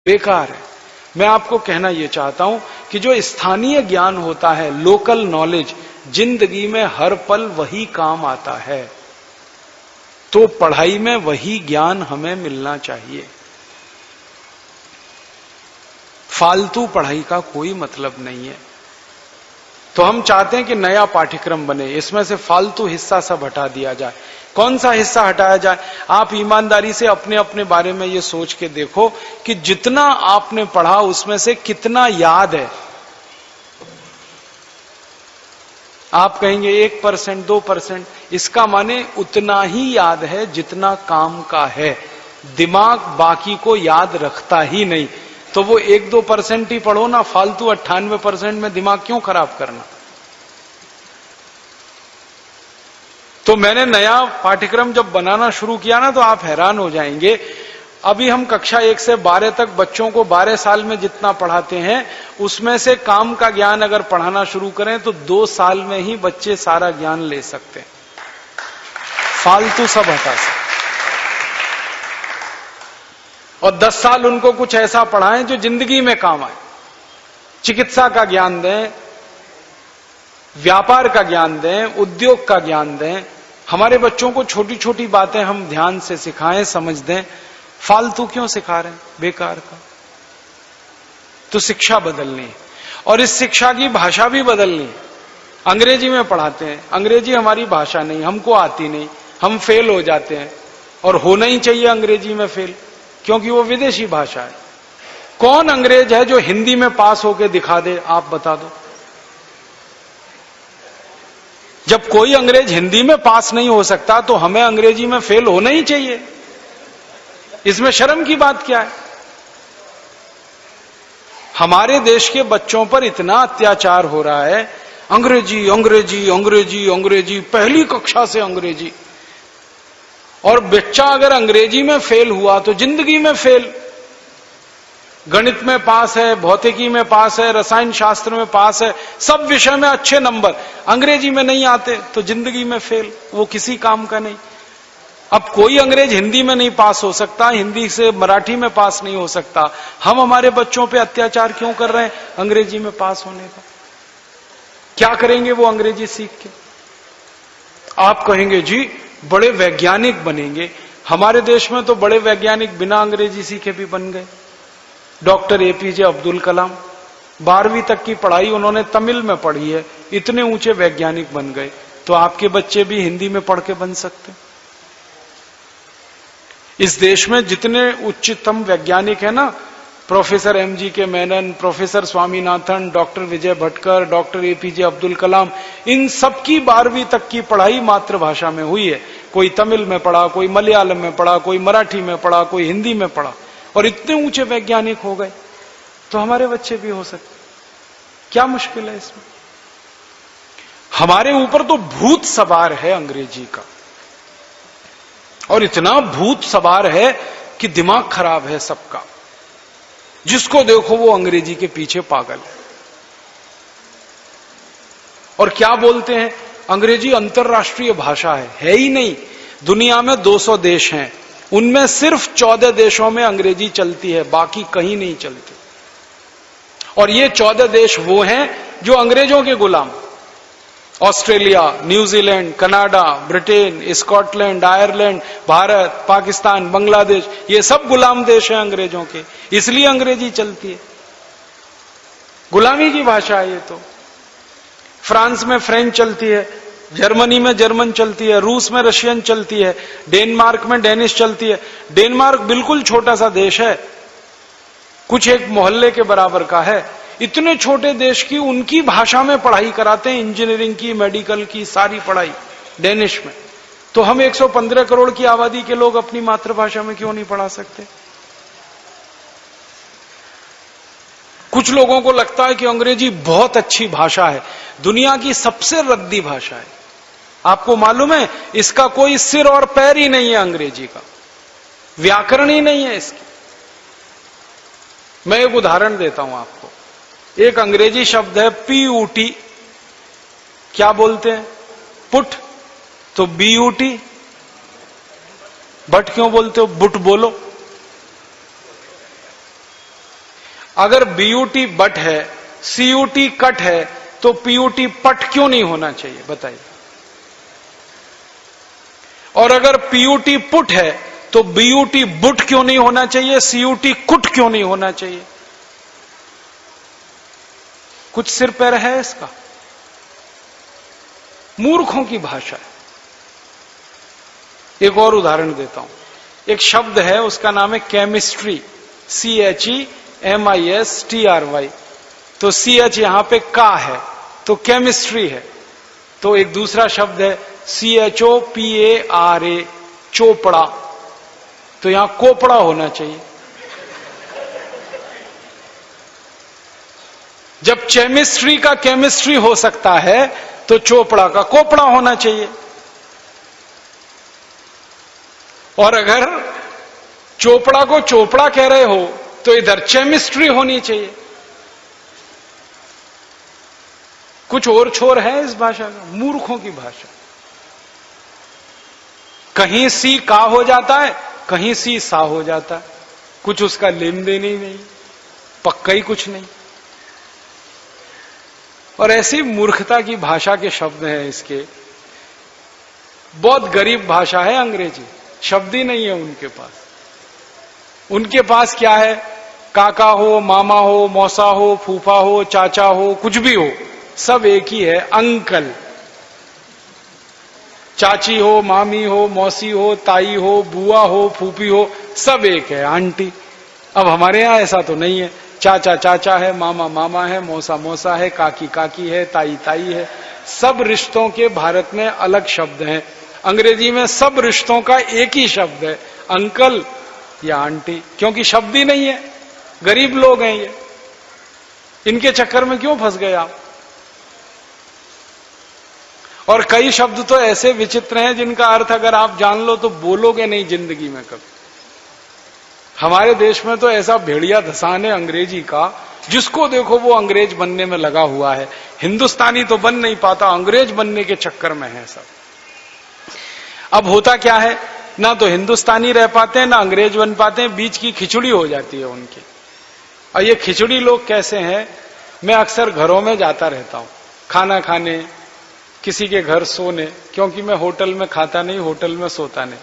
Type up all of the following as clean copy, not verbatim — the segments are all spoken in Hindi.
बेकार है। मैं आपको कहना यह चाहता हूं कि जो स्थानीय ज्ञान होता है, लोकल नॉलेज, जिंदगी में हर पल वही काम आता है। तो पढ़ाई में वही ज्ञान हमें मिलना चाहिए। फालतू पढ़ाई का कोई मतलब नहीं है। तो हम चाहते हैं कि नया पाठ्यक्रम बने, इसमें से फालतू हिस्सा सब हटा दिया जाए। कौन सा हिस्सा हटाया जाए? आप ईमानदारी से अपने अपने बारे में ये सोच के देखो कि जितना आपने पढ़ा उसमें से कितना याद है। आप कहेंगे 1%, 2%, इसका माने उतना ही याद है जितना काम का है। दिमाग बाकी को याद रखता ही नहीं। तो वो 1-2% ही पढ़ो ना, फालतू 98% में दिमाग क्यों खराब करना। तो मैंने नया पाठ्यक्रम जब बनाना शुरू किया ना, तो आप हैरान हो जाएंगे। अभी हम कक्षा 1 से 12 तक बच्चों को 12 साल में जितना पढ़ाते हैं, उसमें से काम का ज्ञान अगर पढ़ाना शुरू करें तो 2 साल में ही बच्चे सारा ज्ञान ले सकते हैं। फालतू सब हटा सकते। और 10 साल उनको कुछ ऐसा पढ़ाएं जो जिंदगी में काम आए। चिकित्सा का ज्ञान दें, व्यापार का ज्ञान दें, उद्योग का ज्ञान दें। हमारे बच्चों को छोटी छोटी बातें हम ध्यान से सिखाएं, समझ दें। फालतू क्यों सिखा रहे हैं, बेकार का। तो शिक्षा बदलनी है, और इस शिक्षा की भाषा भी बदलनी है। अंग्रेजी में पढ़ाते हैं, अंग्रेजी हमारी भाषा नहीं, हमको आती नहीं, हम फेल हो जाते हैं। और होना ही चाहिए अंग्रेजी में फेल, क्योंकि वो विदेशी भाषा है। कौन अंग्रेज है जो हिंदी में पास होके दिखा दे, आप बता दो। जब कोई अंग्रेज हिंदी में पास नहीं हो सकता तो हमें अंग्रेजी में फेल होना ही चाहिए। इसमें शर्म की बात क्या है? हमारे देश के बच्चों पर इतना अत्याचार हो रहा है, अंग्रेजी अंग्रेजी अंग्रेजी अंग्रेजी, पहली कक्षा से अंग्रेजी। और बच्चा अगर अंग्रेजी में फेल हुआ तो जिंदगी में फेल। गणित में पास है, भौतिकी में पास है, रसायन शास्त्र में पास है, सब विषय में अच्छे नंबर, अंग्रेजी में नहीं आते तो जिंदगी में फेल, वो किसी काम का नहीं। अब कोई अंग्रेज हिंदी में नहीं पास हो सकता, हिंदी से मराठी में पास नहीं हो सकता। हम हमारे बच्चों पे अत्याचार क्यों कर रहे हैं अंग्रेजी में पास होने का? क्या करेंगे वो अंग्रेजी सीख के? आप कहेंगे जी बड़े वैज्ञानिक बनेंगे। हमारे देश में तो बड़े वैज्ञानिक बिना अंग्रेजी सीखे भी बन गए। डॉक्टर APJ अब्दुल कलाम, 12वीं तक की पढ़ाई उन्होंने तमिल में पढ़ी है, इतने ऊंचे वैज्ञानिक बन गए। तो आपके बच्चे भी हिंदी में पढ़ के बन सकते। इस देश में जितने उच्चतम वैज्ञानिक है ना, professor MGK Menon, professor Swaminathan, doctor Vijay Bhatkar, doctor APJ Abdul Kalam, इन सबकी 12वीं तक की पढ़ाई मातृभाषा में हुई है। कोई तमिल में पढ़ा, कोई मलयालम में पढ़ा, कोई मराठी में पढ़ा, कोई हिंदी में पढ़ा, और इतने ऊंचे वैज्ञानिक हो गए। तो हमारे बच्चे भी हो सकते, क्या मुश्किल है इसमें? हमारे ऊपर तो भूत सवार है अंग्रेजी का, और इतना भूत सवार है कि दिमाग खराब है सबका। जिसको देखो वो अंग्रेजी के पीछे पागल है। और क्या बोलते हैं, अंग्रेजी अंतरराष्ट्रीय भाषा है ही नहीं। दुनिया में 200 देश हैं, उनमें सिर्फ 14 देशों में अंग्रेजी चलती है, बाकी कहीं नहीं चलती। और ये 14 देश वो हैं जो अंग्रेजों के गुलाम। Australia, New Zealand, Canada, Britain, Scotland, Ireland, Bharat, Pakistan, Bangladesh, ये सब गुलाम देश हैं अंग्रेजों के, इसलिए अंग्रेजी चलती है। गुलामी की भाषा है ये तो। फ्रांस में फ्रेंच चलती है, जर्मनी में जर्मन चलती है, रूस में रशियन चलती है, डेनमार्क में डेनिश चलती है। डेनमार्क बिल्कुल छोटा सा देश है, कुछ एक मोहल्ले के बराबर का है। इतने छोटे देश की उनकी भाषा में पढ़ाई कराते हैं, इंजीनियरिंग की, मेडिकल की, सारी पढ़ाई डेनिश में। तो हम 115 करोड़ की आबादी के लोग अपनी मातृभाषा में क्यों नहीं पढ़ा सकते? कुछ लोगों को लगता है कि अंग्रेजी बहुत अच्छी भाषा है, दुनिया की सबसे रद्दी भाषा है। आपको मालूम है इसका कोई सिर और पैर ही नहीं है, अंग्रेजी का व्याकरण ही नहीं है इसकी। मैं एक उदाहरण देता हूं आपको। एक अंग्रेजी शब्द है PUT, क्या बोलते हैं? पुट, तो BUT, बट क्यों बोलते हो? बुट बोलो। अगर बीयूटी बट है, सीयूटी कट है, तो पीयूटी पट क्यों नहीं होना चाहिए बताइए? और अगर पीयूटी पुट है तो बीयूटी बुट क्यों नहीं होना चाहिए? सीयूटी कुट क्यों नहीं होना चाहिए? कुछ सिर पैर है इसका? मूर्खों की भाषा है। एक और उदाहरण देता हूं। एक शब्द है, उसका नाम है केमिस्ट्री, CHEMISTRY। तो CH यहां पे का है तो केमिस्ट्री है। तो एक दूसरा शब्द है CHOPARA, चोपड़ा, तो यहां कोपड़ा होना चाहिए। जब केमिस्ट्री का केमिस्ट्री हो सकता है तो चोपड़ा का कोपड़ा होना चाहिए। और अगर चोपड़ा को चोपड़ा कह रहे हो तो इधर केमिस्ट्री होनी चाहिए। कुछ और छोर है इस भाषा का, मूर्खों की भाषा। कहीं सी का हो जाता है, कहीं सी सा हो जाता है, कुछ उसका लेन देन ही नहीं, पक्का ही कुछ नहीं। और ऐसी मूर्खता की भाषा के शब्द हैं इसके। बहुत गरीब भाषा है अंग्रेजी, शब्द ही नहीं है उनके पास। उनके पास क्या है? काका हो, मामा हो, मौसा हो, फूफा हो, चाचा हो, कुछ भी हो, सब एक ही है, अंकल। चाची हो, मामी हो, मौसी हो, ताई हो, बुआ हो, फूफी हो, सब एक है, आंटी। अब हमारे यहां ऐसा तो नहीं है। चाचा चाचा है, मामा मामा है, मौसा मौसा है, काकी काकी है, ताई ताई है। सब रिश्तों के भारत में अलग शब्द हैं। अंग्रेजी में सब रिश्तों का एक ही शब्द है, अंकल या आंटी, क्योंकि शब्द ही नहीं है। गरीब लोग हैं ये, इनके चक्कर में क्यों फंस गए आप? और कई शब्द तो ऐसे विचित्र हैं जिनका अर्थ अगर आप जान लो तो बोलोगे नहीं जिंदगी में कभी। हमारे देश में तो ऐसा भेड़िया धसान है अंग्रेजी का, जिसको देखो वो अंग्रेज बनने में लगा हुआ है। हिंदुस्तानी तो बन नहीं पाता, अंग्रेज बनने के चक्कर में है सब। अब होता क्या है, ना तो हिंदुस्तानी रह पाते हैं ना अंग्रेज बन पाते हैं, बीच की खिचड़ी हो जाती है उनकी। और ये खिचड़ी लोग कैसे हैं? मैं अक्सर घरों में जाता रहता हूं खाना खाने, किसी के घर सोने, क्योंकि मैं होटल में खाता नहीं, होटल में सोता नहीं,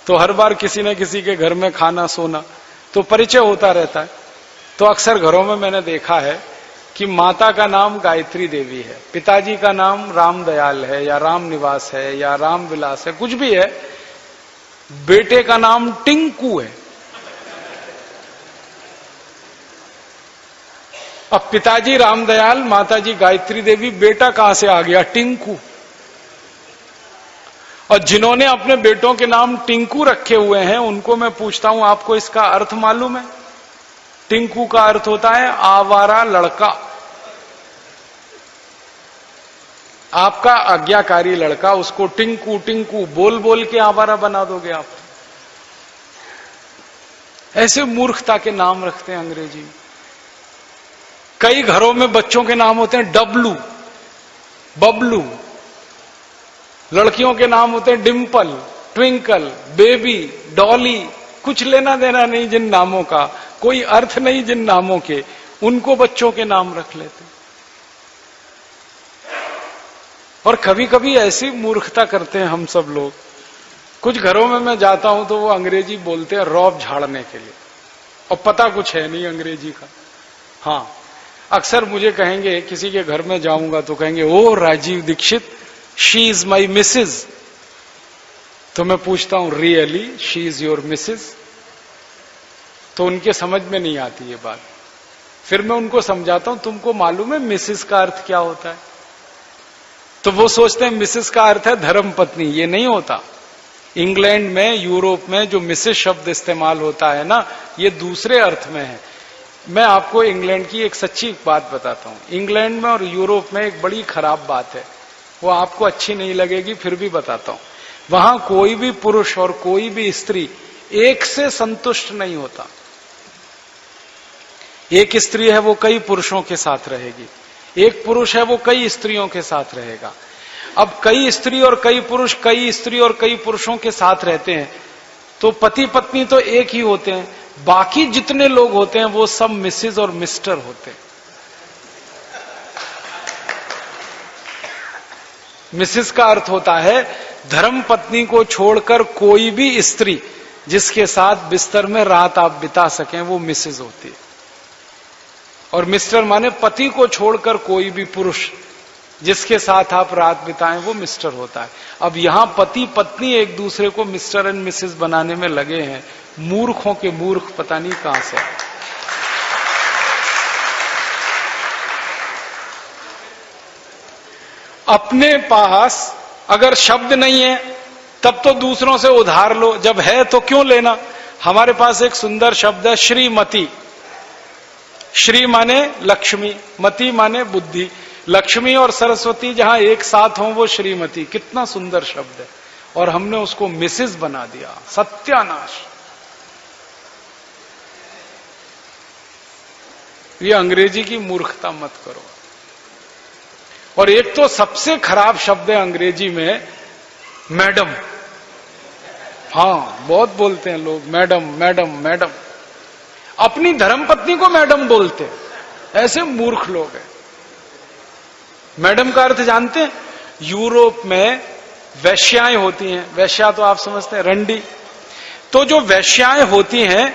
तो हर बार किसी न किसी के घर में खाना सोना, तो परिचय होता रहता है। तो अक्सर घरों में मैंने देखा है कि माता का नाम गायत्री देवी है, पिताजी का नाम रामदयाल है या राम निवास है या राम विलास है, कुछ भी है, बेटे का नाम टिंकू है। अब पिताजी रामदयाल, माताजी गायत्री देवी, बेटा कहां से आ गया? टिंकू। और जिन्होंने अपने बेटों के नाम टिंकू रखे हुए हैं उनको मैं पूछता हूं, आपको इसका अर्थ मालूम है? टिंकू का अर्थ होता है आवारा लड़का। आपका आज्ञाकारी लड़का, उसको टिंकू टिंकू बोल बोल के आवारा बना दोगे आप। ऐसे मूर्खता के नाम रखते हैं अंग्रेजी में। कई घरों में बच्चों के नाम होते हैं डब्लू, बबलू। लड़कियों के नाम होते हैं डिंपल, ट्विंकल, बेबी, डॉली। कुछ लेना देना नहीं जिन नामों का, कोई अर्थ नहीं जिन नामों के, उनको बच्चों के नाम रख लेते हैं। और कभी कभी ऐसी मूर्खता करते हैं हम सब लोग। कुछ घरों में मैं जाता हूं तो वो अंग्रेजी बोलते हैं रौब झाड़ने के लिए, और पता कुछ है नहीं अंग्रेजी का। हाँ, अक्सर मुझे कहेंगे, किसी के घर में जाऊंगा तो कहेंगे, oh Rajiv Dixit, she is my missus. तो मैं पूछता हूं, really she is your missus? तो उनके समझ में नहीं आती ये बात। फिर मैं उनको समझाता हूं, तुमको मालूम है मिसेज का अर्थ क्या होता है? तो वो सोचते हैं मिसेज का अर्थ है धर्म पत्नी। ये नहीं होता। इंग्लैंड में, यूरोप में जो मिसेज शब्द इस्तेमाल होता है ना, ये दूसरे अर्थ में है। मैं आपको इंग्लैंड की एक सच्ची बात बताता हूं। इंग्लैंड में और यूरोप में एक बड़ी खराब बात है, वो आपको अच्छी नहीं लगेगी, फिर भी बताता हूं। वहां कोई भी पुरुष और कोई भी स्त्री एक से संतुष्ट नहीं होता। एक स्त्री है वो कई पुरुषों के साथ रहेगी, एक पुरुष है वो कई स्त्रियों के साथ रहेगा। अब कई स्त्री और कई पुरुष, कई स्त्री और कई पुरुषों के साथ रहते हैं, तो पति पत्नी तो एक ही होते हैं, बाकी जितने लोग होते हैं वो सब मिसेज और मिस्टर होते हैं। मिसेस का अर्थ होता है धर्म पत्नी को छोड़कर कोई भी स्त्री जिसके साथ बिस्तर में रात आप बिता सकें वो मिसेस होती है। और मिस्टर माने पति को छोड़कर कोई भी पुरुष जिसके साथ आप रात बिताएं वो मिस्टर होता है। अब यहां पति पत्नी एक दूसरे को मिस्टर एंड मिसेस बनाने में लगे हैं। मूर्खों के मूर्ख पता नहीं कहां से। अपने पास अगर शब्द नहीं है तब तो दूसरों से उधार लो, जब है तो क्यों लेना। हमारे पास एक सुंदर शब्द है श्रीमती। श्री माने लक्ष्मी, मति माने बुद्धि। लक्ष्मी और सरस्वती जहां एक साथ हों वो श्रीमती। कितना सुंदर शब्द है, और हमने उसको मिसेस बना दिया। सत्यानाश। ये अंग्रेजी की मूर्खता मत करो। और एक तो सबसे खराब शब्द है अंग्रेजी में मैडम। हाँ, बहुत बोलते हैं लोग मैडम मैडम मैडम। अपनी धर्मपत्नी को मैडम बोलते हैं, ऐसे मूर्ख लोग हैं। मैडम का अर्थ जानते हैं? यूरोप में वैश्याएं होती हैं। वैश्या तो आप समझते हैं, रंडी। तो जो वैश्याएं होती हैं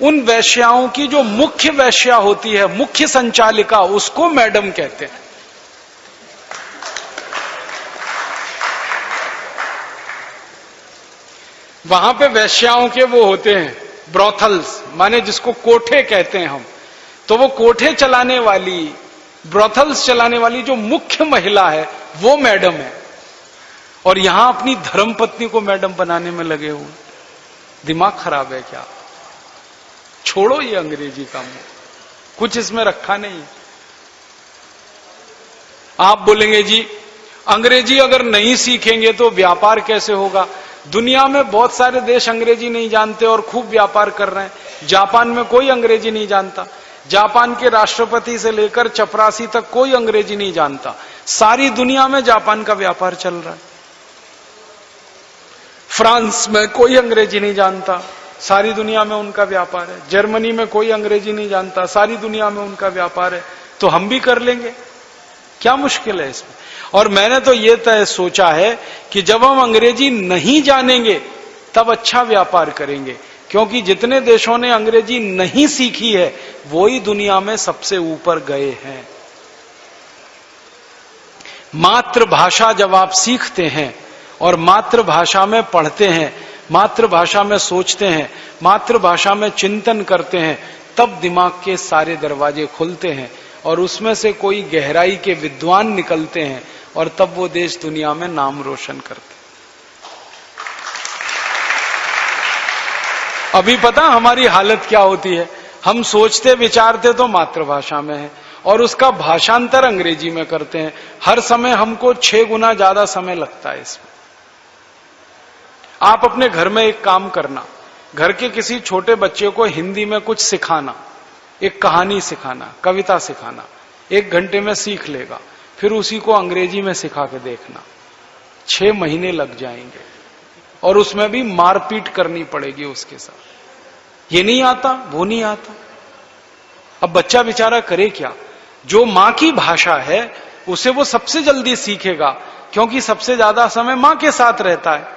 उन वैश्याओं की जो मुख्य वैश्या होती है, मुख्य संचालिका, उसको मैडम कहते हैं। वहां पे वैश्याओं के वो होते हैं ब्रॉथल्स, माने जिसको कोठे कहते हैं हम। तो वो कोठे चलाने वाली, ब्रॉथल्स चलाने वाली जो मुख्य महिला है वो मैडम है। और यहां अपनी धर्मपत्नी को मैडम बनाने में लगे हुए। दिमाग खराब है क्या? छोड़ो ये अंग्रेजी का मुंह, कुछ इसमें रखा नहीं। आप बोलेंगे जी अंग्रेजी अगर नहीं सीखेंगे तो व्यापार कैसे होगा? दुनिया में बहुत सारे देश अंग्रेजी नहीं जानते और खूब व्यापार कर रहे हैं। जापान में कोई अंग्रेजी नहीं जानता। जापान के राष्ट्रपति से लेकर चपरासी तक कोई अंग्रेजी नहीं जानता। सारी दुनिया में जापान का व्यापार चल रहा है। फ्रांस में कोई अंग्रेजी नहीं जानता, सारी दुनिया में उनका व्यापार है। जर्मनी में कोई अंग्रेजी नहीं जानता, सारी दुनिया में उनका व्यापार है। तो हम भी कर लेंगे, क्या मुश्किल है इसमें? और मैंने तो ये तय सोचा है कि जब हम अंग्रेजी नहीं जानेंगे तब अच्छा व्यापार करेंगे, क्योंकि जितने देशों ने अंग्रेजी नहीं सीखी है वो ही दुनिया में सबसे ऊपर गए हैं। मातृभाषा जब आप सीखते हैं और मातृभाषा में पढ़ते हैं, मातृभाषा में सोचते हैं, मातृभाषा में चिंतन करते हैं, तब दिमाग के सारे दरवाजे खुलते हैं और उसमें से कोई गहराई के विद्वान निकलते हैं और तब वो देश दुनिया में नाम रोशन करते हैं। अभी पता हमारी हालत क्या होती है? हम सोचते विचारते तो मातृभाषा में है और उसका भाषांतर अंग्रेजी में करते हैं। हर समय हमको 6 गुना ज्यादा समय लगता है इसमें। आप अपने घर में एक काम करना, घर के किसी छोटे बच्चे को हिंदी में कुछ सिखाना, एक कहानी सिखाना, कविता सिखाना, 1 घंटे में सीख लेगा। फिर उसी को अंग्रेजी में सिखा के देखना, 6 महीने लग जाएंगे और उसमें भी मारपीट करनी पड़ेगी उसके साथ। ये नहीं आता, वो नहीं आता। अब बच्चा बेचारा करे क्या? जो मां की भाषा है उसे वो सबसे जल्दी सीखेगा, क्योंकि सबसे ज्यादा समय मां के साथ रहता है।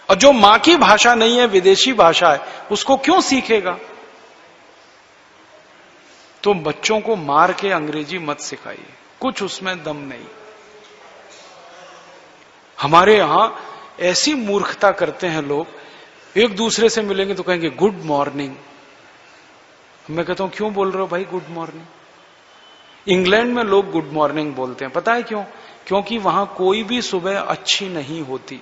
और जो मां की भाषा नहीं है, विदेशी भाषा है, उसको क्यों सीखेगा? तो बच्चों को मार के अंग्रेजी मत सिखाइए, कुछ उसमें दम नहीं। हमारे यहां ऐसी मूर्खता करते हैं लोग, एक दूसरे से मिलेंगे तो कहेंगे गुड मॉर्निंग। मैं कहता हूं क्यों बोल रहे हो भाई गुड मॉर्निंग? इंग्लैंड में लोग गुड मॉर्निंग बोलते हैं, पता है क्यों? क्योंकि वहां कोई भी सुबह अच्छी नहीं होती।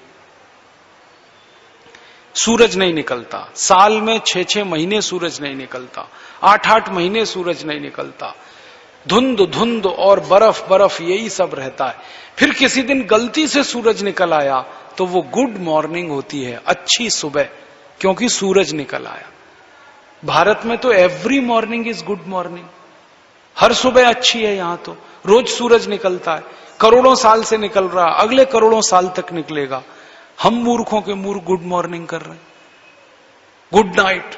सूरज नहीं निकलता, साल में 6-6 महीने सूरज नहीं निकलता, 8-8 महीने सूरज नहीं निकलता। धुंध धुंध और बर्फ बर्फ यही सब रहता है। फिर किसी दिन गलती से सूरज निकल आया तो वो गुड मॉर्निंग होती है, अच्छी सुबह, क्योंकि सूरज निकल आया। भारत में तो every morning is good morning, हर सुबह अच्छी है। यहां तो रोज सूरज निकलता है, करोड़ों साल से निकल रहा, अगले करोड़ों साल तक निकलेगा। हम मूर्खों के मूर्ख गुड मॉर्निंग कर रहे हैं, गुड नाइट।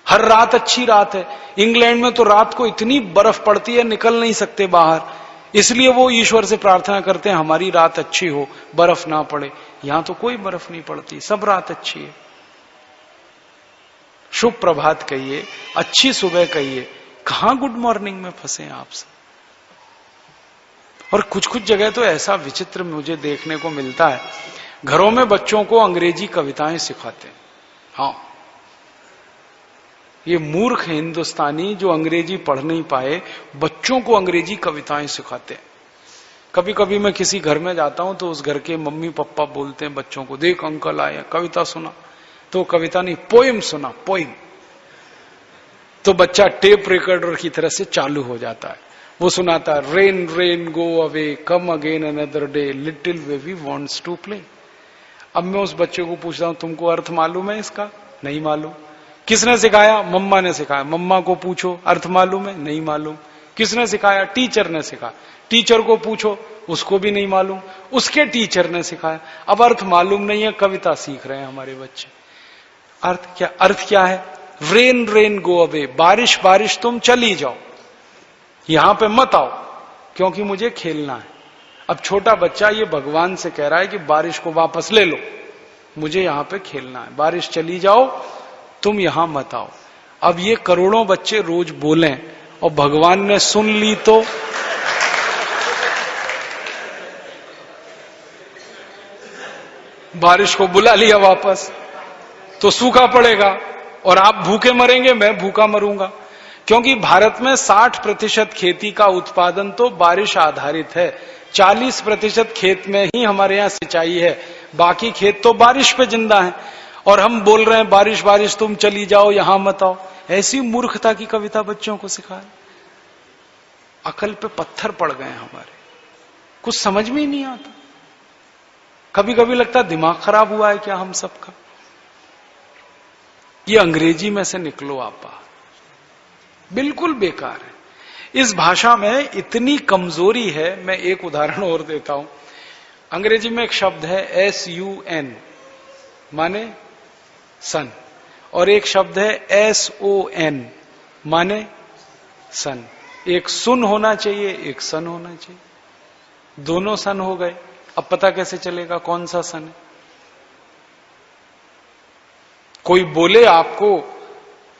हर रात अच्छी रात है। इंग्लैंड में तो रात को इतनी बर्फ पड़ती है, निकल नहीं सकते बाहर, इसलिए वो ईश्वर से प्रार्थना करते हैं हमारी रात अच्छी हो, बर्फ ना पड़े। यहां तो कोई बर्फ नहीं पड़ती, सब रात अच्छी है। शुभ प्रभात कहिए, अच्छी सुबह कहिए, कहां गुड मॉर्निंग में फंसे आप सब। और कुछ कुछ जगह तो ऐसा विचित्र मुझे देखने को मिलता है, घरों में बच्चों को अंग्रेजी कविताएं सिखाते हैं। हाँ, ये मूर्ख हिंदुस्तानी जो अंग्रेजी पढ़ नहीं पाए, बच्चों को अंग्रेजी कविताएं सिखाते हैं। कभी कभी मैं किसी घर में जाता हूं तो उस घर के मम्मी पापा बोलते हैं बच्चों को, देख अंकल आए, कविता सुना। तो कविता नहीं, पोएम सुना, पोएम। तो बच्चा टेप रिकॉर्डर की तरह से चालू हो जाता है, वो सुनाता है, rain rain go away come again another day little baby wants to play. अब मैं उस बच्चे को पूछता हूं, तुमको अर्थ मालूम है इसका? नहीं मालूम। किसने सिखाया? मम्मा ने सिखाया। मम्मा को पूछो, अर्थ मालूम है? नहीं मालूम। किसने सिखाया? टीचर ने सिखाया। टीचर को पूछो, उसको भी नहीं मालूम। उसके टीचर ने सिखाया। अब अर्थ मालूम नहीं है, कविता सीख रहे हैं हमारे बच्चे। अर्थ क्या है? रेन रेन गो अवे, बारिश बारिश तुम चली जाओ, यहां पे मत आओ क्योंकि मुझे खेलना है। अब छोटा बच्चा ये भगवान से कह रहा है कि बारिश को वापस ले लो, मुझे यहां पे खेलना है, बारिश चली जाओ, तुम यहां मत आओ। अब ये करोड़ों बच्चे रोज बोलें और भगवान ने सुन ली तो बारिश को बुला लिया वापस, तो सूखा पड़ेगा और आप भूखे मरेंगे, मैं भूखा मरूंगा। क्योंकि भारत में 60% खेती का उत्पादन तो बारिश आधारित है, 40% खेत में ही हमारे यहां सिंचाई है, बाकी खेत तो बारिश पे जिंदा है। और हम बोल रहे हैं बारिश बारिश तुम चली जाओ, यहां मत आओ। ऐसी मूर्खता की कविता बच्चों को सिखाए, अकल पे पत्थर पड़ गए हमारे, कुछ समझ में ही नहीं आता। कभी कभी लगता है दिमाग खराब हुआ है क्या हम सबका। ये अंग्रेजी में से निकलो आप बाहर, बिल्कुल बेकार है। इस भाषा में इतनी कमजोरी है। मैं एक उदाहरण और देता हूं। अंग्रेजी में एक शब्द है SUN, माने सन, और एक शब्द है SON, माने सन। एक सुन होना चाहिए, एक सन होना चाहिए, दोनों सन हो गए। अब पता कैसे चलेगा कौन सा सन है? कोई बोले आपको,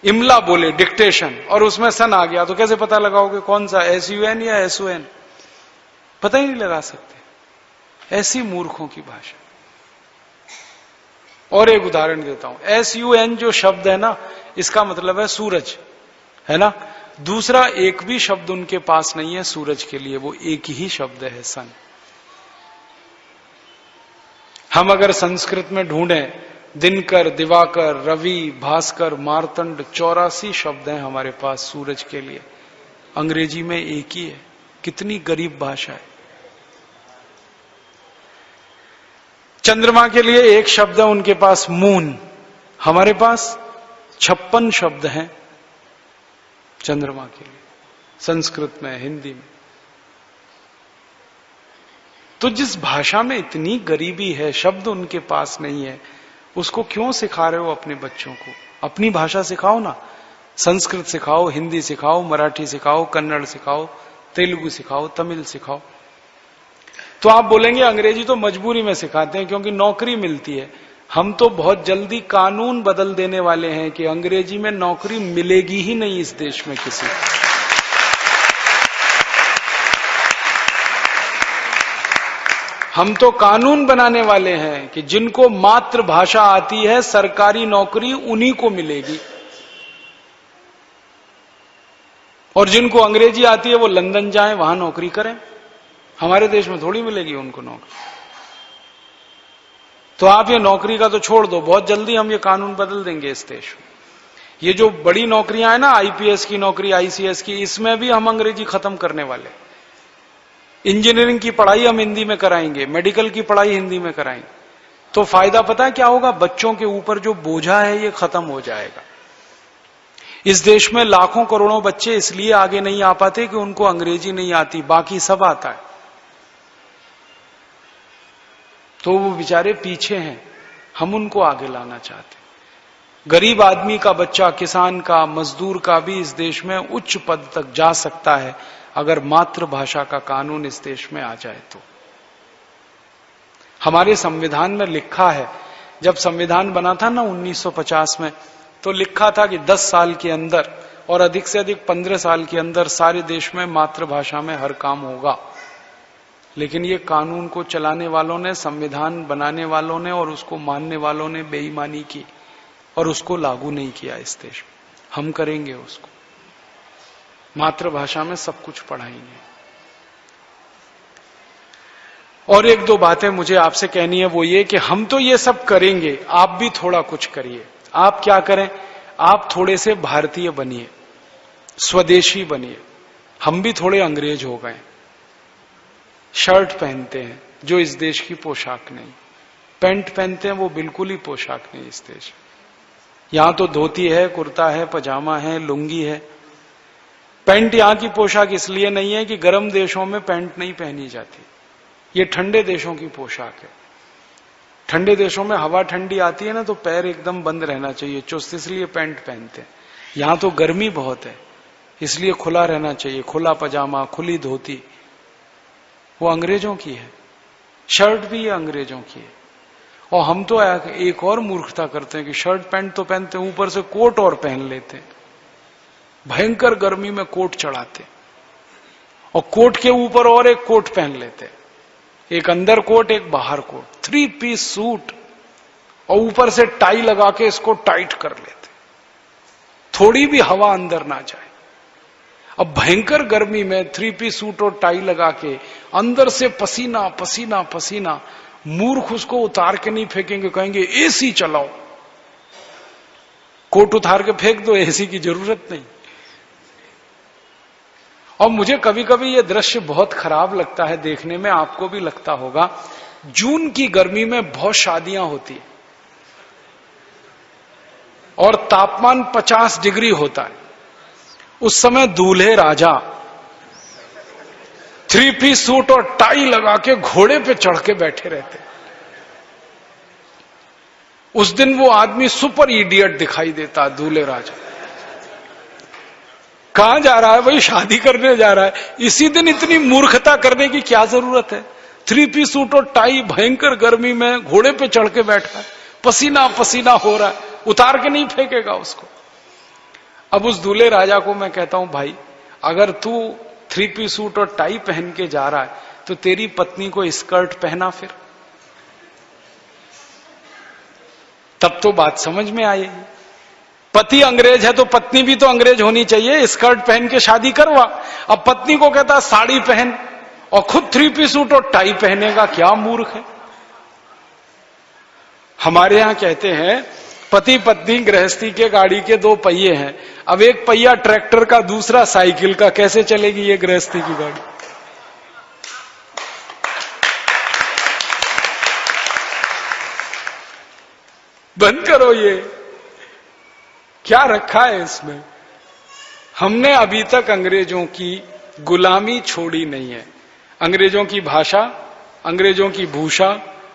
इमला बोले डिक्टेशन, और उसमें सन आ गया, तो कैसे पता लगाओगे कौन सा, SUN या SON? पता ही नहीं लगा सकते। ऐसी मूर्खों की भाषा। और एक उदाहरण देता हूं। SUN जो शब्द है ना, इसका मतलब है सूरज, है ना। दूसरा एक भी शब्द उनके पास नहीं है सूरज के लिए, वो एक ही शब्द है, सन। हम अगर संस्कृत में ढूंढें, दिनकर, दिवाकर, रवि, भास्कर, मार्तंड, 84 शब्द हैं हमारे पास सूरज के लिए। अंग्रेजी में एक ही है। कितनी गरीब भाषा है। चंद्रमा के लिए एक शब्द है उनके पास, मून। हमारे पास 56 शब्द हैं चंद्रमा के लिए, संस्कृत में, हिंदी में। तो जिस भाषा में इतनी गरीबी है, शब्द उनके पास नहीं है, उसको क्यों सिखा रहे हो अपने बच्चों को? अपनी भाषा सिखाओ ना। संस्कृत सिखाओ, हिंदी सिखाओ, मराठी सिखाओ, कन्नड़ सिखाओ, तेलुगु सिखाओ, तमिल सिखाओ। तो आप बोलेंगे अंग्रेजी तो मजबूरी में सिखाते हैं क्योंकि नौकरी मिलती है। हम तो बहुत जल्दी कानून बदल देने वाले हैं कि अंग्रेजी में नौकरी मिलेगी ही नहीं इस देश में किसी को। हम तो कानून बनाने वाले हैं कि जिनको मातृभाषा आती है सरकारी नौकरी उन्हीं को मिलेगी, और जिनको अंग्रेजी आती है वो लंदन जाएं, वहां नौकरी करें। हमारे देश में थोड़ी मिलेगी उनको नौकरी। तो आप ये नौकरी का तो छोड़ दो, बहुत जल्दी हम ये कानून बदल देंगे इस देश में। ये जो बड़ी नौकरियां हैं ना, IPS की नौकरी, ICS की, इसमें भी हम अंग्रेजी खत्म करने वाले। इंजीनियरिंग की पढ़ाई हम हिंदी में कराएंगे, मेडिकल की पढ़ाई हिंदी में कराएंगे। तो फायदा पता है क्या होगा? बच्चों के ऊपर जो बोझा है ये खत्म हो जाएगा। इस देश में लाखों करोड़ों बच्चे इसलिए आगे नहीं आ पाते कि उनको अंग्रेजी नहीं आती, बाकी सब आता है, तो वो बेचारे पीछे हैं। हम उनको आगे लाना चाहते हैं। गरीब आदमी का बच्चा, किसान का, मजदूर का भी इस देश में उच्च पद तक जा सकता है अगर मातृभाषा का कानून इस देश में आ जाए तो। हमारे संविधान में लिखा है, जब संविधान बना था ना 1950 में, तो लिखा था कि 10 साल के अंदर और अधिक से अधिक 15 साल के अंदर सारे देश में मातृभाषा में हर काम होगा। लेकिन ये कानून को चलाने वालों ने, संविधान बनाने वालों ने और उसको मानने वालों ने बेईमानी की और उसको लागू नहीं किया इस देश में। हम करेंगे उसको, मातृभाषा में सब कुछ पढ़ाएंगे। और एक दो बातें मुझे आपसे कहनी है, वो ये कि हम तो ये सब करेंगे, आप भी थोड़ा कुछ करिए। आप क्या करें? आप थोड़े से भारतीय बनिए, स्वदेशी बनिए। हम भी थोड़े अंग्रेज हो गए, शर्ट पहनते हैं जो इस देश की पोशाक नहीं, पैंट पहनते हैं वो बिल्कुल ही पोशाक नहीं इस देश। यहां तो धोती है, कुर्ता है, पजामा है, लुंगी है। पैंट यहां की पोशाक इसलिए नहीं है कि गर्म देशों में पैंट नहीं पहनी जाती, ये ठंडे देशों की पोशाक है। ठंडे देशों में हवा ठंडी आती है ना, तो पैर एकदम बंद रहना चाहिए, चुस्त, इसलिए पैंट पहनते हैं। यहां तो गर्मी बहुत है, इसलिए खुला रहना चाहिए, खुला पजामा, खुली धोती। वो अंग्रेजों की है, शर्ट भी ये अंग्रेजों की है। और हम तो एक और मूर्खता करते हैं कि शर्ट पैंट तो पहनते हैं, ऊपर से कोट और पहन लेते हैं। भयंकर गर्मी में कोट चढ़ाते, और कोट के ऊपर और एक कोट पहन लेते, एक अंदर कोट एक बाहर कोट, 3 पीस सूट, और ऊपर से टाई लगा के इसको टाइट कर लेते, थोड़ी भी हवा अंदर ना जाए। अब भयंकर गर्मी में 3 पीस सूट और टाई लगा के अंदर से पसीना पसीना पसीना, मूर्ख उसको उतार के नहीं फेंकेंगे, कहेंगे एसी चलाओ। कोट उतार के फेंक दो, एसी की जरूरत नहीं। और मुझे कभी कभी यह दृश्य बहुत खराब लगता है देखने में, आपको भी लगता होगा। जून की गर्मी में बहुत शादियां होती है और तापमान 50 डिग्री होता है। उस समय दूल्हे राजा 3 पीस सूट और टाई लगा के घोड़े पे चढ़ के बैठे रहते। उस दिन वो आदमी सुपर इडियट दिखाई देता, दूल्हे राजा। कहां जा रहा है भाई? शादी करने जा रहा है। इसी दिन इतनी मूर्खता करने की क्या जरूरत है? 3 पीस सूट और टाई, भयंकर गर्मी में घोड़े पे चढ़ के बैठा है, पसीना पसीना हो रहा है, उतार के नहीं फेंकेगा उसको। अब उस दूल्हे राजा को मैं कहता हूं, भाई अगर तू 3 पीस सूट और टाई पहन के जा रहा है तो तेरी पत्नी को स्कर्ट पहना, फिर तब तो बात समझ में आएगी। पति अंग्रेज है तो पत्नी भी तो अंग्रेज होनी चाहिए, स्कर्ट पहन के शादी करवा। अब पत्नी को कहता साड़ी पहन और खुद 3 पीस सूट और टाई पहनेगा, क्या मूर्ख है। हमारे यहां कहते हैं पति पत्नी गृहस्थी के गाड़ी के 2 पहिए हैं, अब एक पहिया ट्रैक्टर का, दूसरा साइकिल का, कैसे चलेगी ये गृहस्थी की गाड़ी? बंद करो ये, क्या रखा है इसमें? हमने अभी तक अंग्रेजों की गुलामी छोड़ी नहीं है। अंग्रेजों की भाषा, अंग्रेजों की भूषा,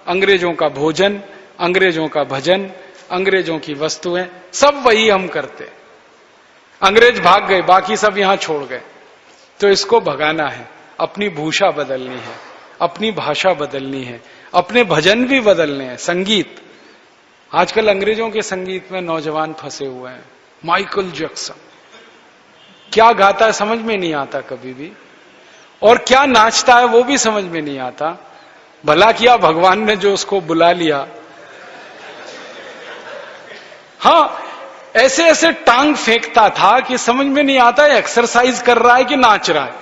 अंग्रेजों का भोजन, अंग्रेजों का भजन, अंग्रेजों की वस्तुएं, सब वही हम करते। अंग्रेज भाग गए, बाकी सब यहां छोड़ गए, तो इसको भगाना है। अपनी भूषा बदलनी है, अपनी भाषा बदलनी है, अपने भजन भी बदलने हैं। संगीत, आजकल अंग्रेजों के संगीत में नौजवान फंसे हुए हैं। माइकल जैक्सन क्या गाता है समझ में नहीं आता कभी भी, और क्या नाचता है वो भी समझ में नहीं आता। भला किया भगवान ने जो उसको बुला लिया। हाँ, ऐसे ऐसे टांग फेंकता था कि समझ में नहीं आता है एक्सरसाइज कर रहा है कि नाच रहा है।